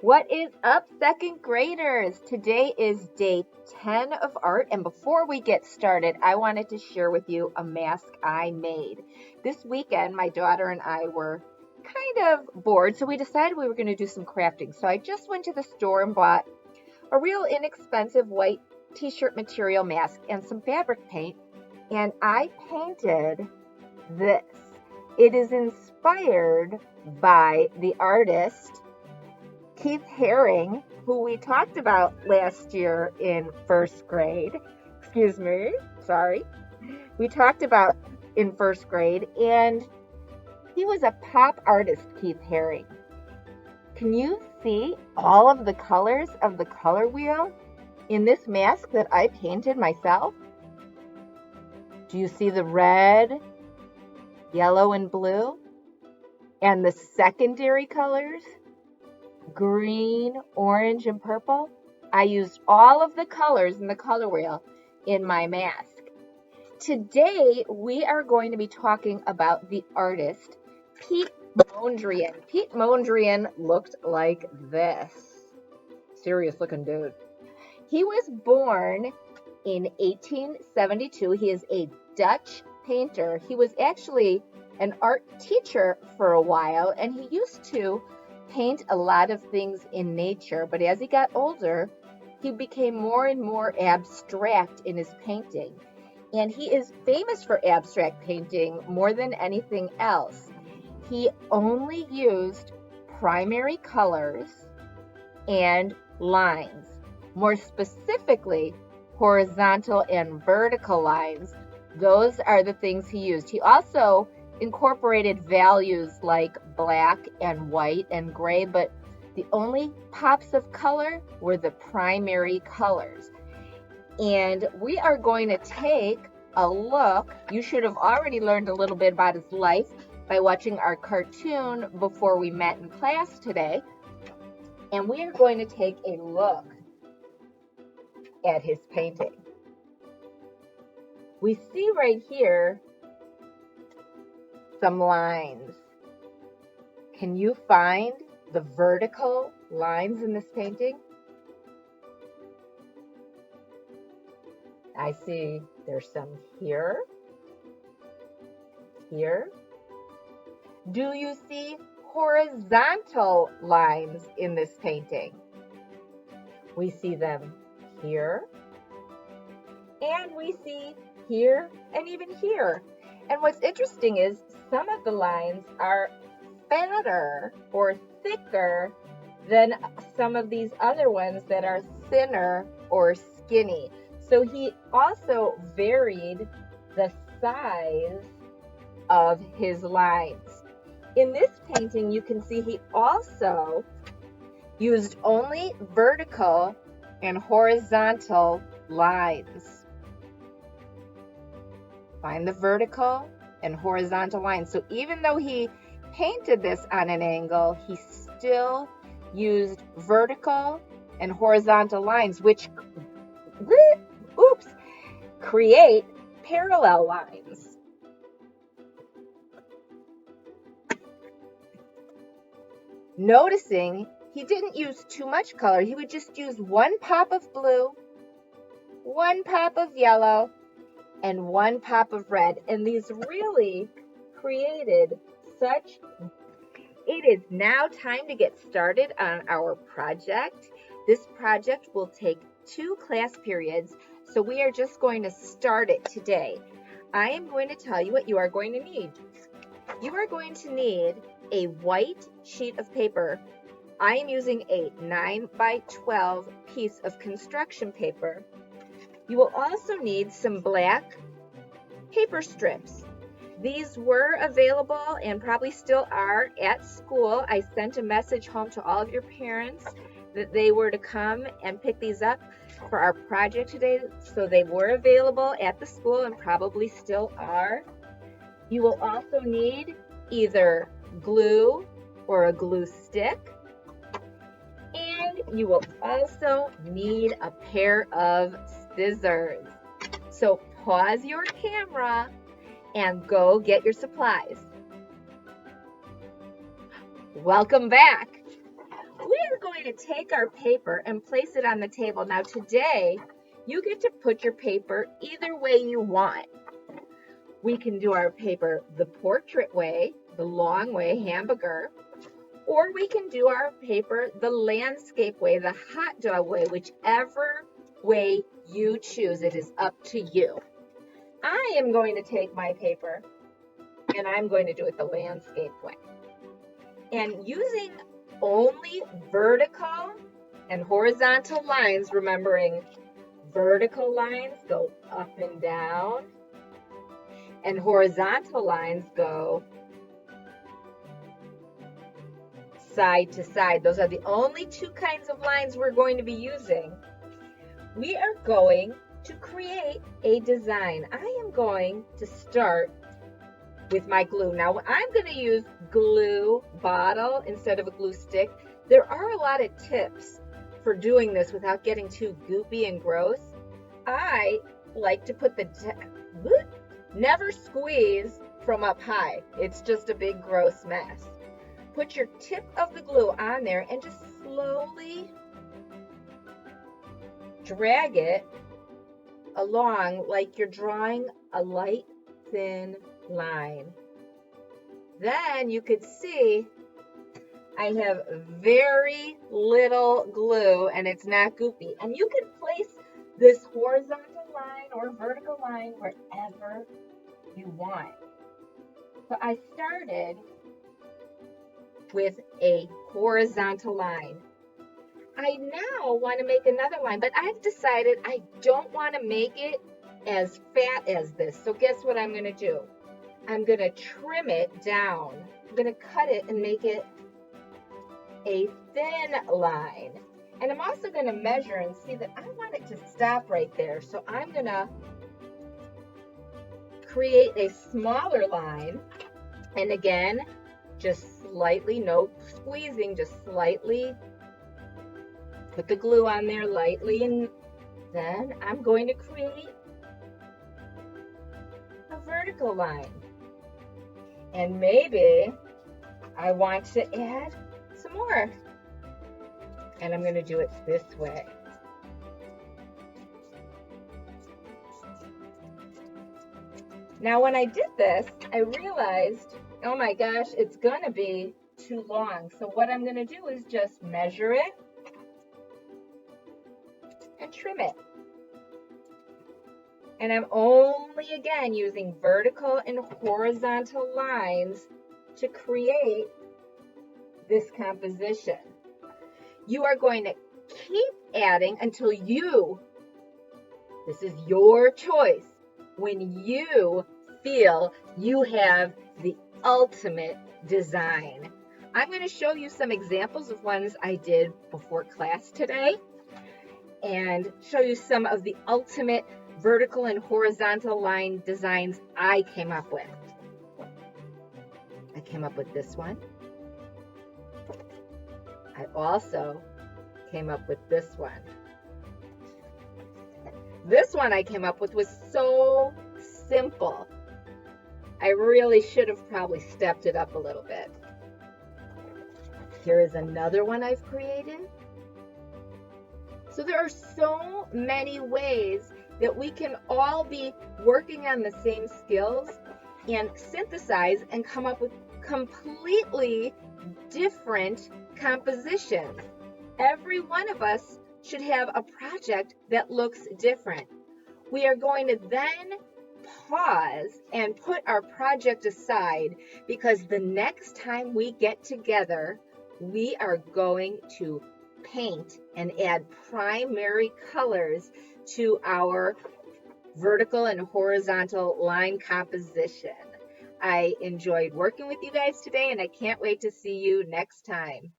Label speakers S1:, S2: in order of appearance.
S1: What is up, second graders? Today is day 10 of art, and before we get started, I wanted to share with you a mask I made. This weekend, my daughter and I were kind of bored, so we decided we were going to do some crafting. So I just went to the store and bought a real inexpensive white t-shirt material mask and some fabric paint, and I painted this. It is inspired by the artist Keith Haring, who we talked about last year in first grade. Excuse me, sorry. We talked about in first grade, and he was a pop artist, Keith Haring. Can you see all of the colors of the color wheel in this mask that I painted myself? Do you see the red, yellow, and blue? And the secondary colors? Green, orange, and purple. I used all of the colors in the color wheel in my mask. Today, we are going to be talking about the artist, Piet Mondrian. Piet Mondrian looked like this. Serious looking dude. He was born in 1872. He is a Dutch painter. He was actually an art teacher for a while, and he used to paint a lot of things in nature, but as he got older, he became more and more abstract in his painting. And he is famous for abstract painting more than anything else. He only used primary colors and lines, more specifically, horizontal and vertical lines. Those are the things he used. He also incorporated values like black and white and gray, but the only pops of color were the primary colors. And we are going to take a look. You should have already learned a little bit about his life by watching our cartoon before we met in class today. And we are going to take a look at his painting. We see right here some lines. Can you find the vertical lines in this painting? I see there's some here, here. Do you see horizontal lines in this painting? We see them here, and we see here, and even here. And what's interesting is some of the lines are fatter or thicker than some of these other ones that are thinner or skinny. So he also varied the size of his lines. In this painting, you can see he also used only vertical and horizontal lines. Find the vertical and horizontal lines. So even though he painted this on an angle, he still used vertical and horizontal lines, which create parallel lines. Noticing he didn't use too much color. He would just use one pop of blue, one pop of yellow, and one pop of red. And these really created such. It is now time to get started on our project. This project will take 2 class periods, so we are just going to start it today. I am going to tell you what you are going to need. You are going to need a white sheet of paper. I am using a 9 by 12 piece of construction paper. You will also need some black paper strips. These were available and probably still are at school. I sent a message home to all of your parents that they were to come and pick these up for our project today. So they were available at the school and probably still are. You will also need either glue or a glue stick. And you will also need a pair of scissors. So pause your camera and go get your supplies. Welcome back. We are going going to take our paper and place it on the table. Now today, you get to put your paper either way you want. We can do our paper the portrait way, the long way, hamburger, or we can do our paper the landscape way, the hot dog way, whichever way you choose. It is up to you. I am going to take my paper and I'm going to do it the landscape way. And using only vertical and horizontal lines, remembering vertical lines go up and down, and horizontal lines go side to side. Those are the only two kinds of lines we're going to be using. We are going to create a design. I am going to start with my glue. Now I'm going to use glue bottle instead of a glue stick. There are a lot of tips for doing this without getting too goopy and gross. I like to put never squeeze from up high. It's just a big gross mess. Put your tip of the glue on there and just slowly drag it along like you're drawing a light, thin line. Then you could see I have very little glue and it's not goopy. And you can place this horizontal line or vertical line wherever you want. So I started with a horizontal line. I now want to make another line, but I've decided I don't want to make it as fat as this. So guess what I'm going to do? I'm going to trim it down. I'm going to cut it and make it a thin line. And I'm also going to measure and see that I want it to stop right there. So I'm going to create a smaller line. And again, just slightly, no squeezing, just slightly put the glue on there lightly. And then I'm going to create a vertical line. And maybe I want to add some more. And I'm going to do it this way. Now, when I did this, I realized, oh my gosh, it's going to be too long. So what I'm going to do is just measure it and trim it. And I'm only, again, using vertical and horizontal lines to create this composition. You are going to keep adding until this is your choice, when you feel you have the ultimate design. I'm going to show you some examples of ones I did before class today and show you some of the ultimate vertical and horizontal line designs I came up with. I came up with this one. I also came up with this one. This one I came up with was so simple. I really should have probably stepped it up a little bit. Here is another one I've created. So there are so many ways that we can all be working on the same skills and synthesize and come up with completely different compositions. Every one of us should have a project that looks different. We are going to then pause and put our project aside because the next time we get together, we are going to paint and add primary colors to our vertical and horizontal line composition. I enjoyed working with you guys today, and I can't wait to see you next time.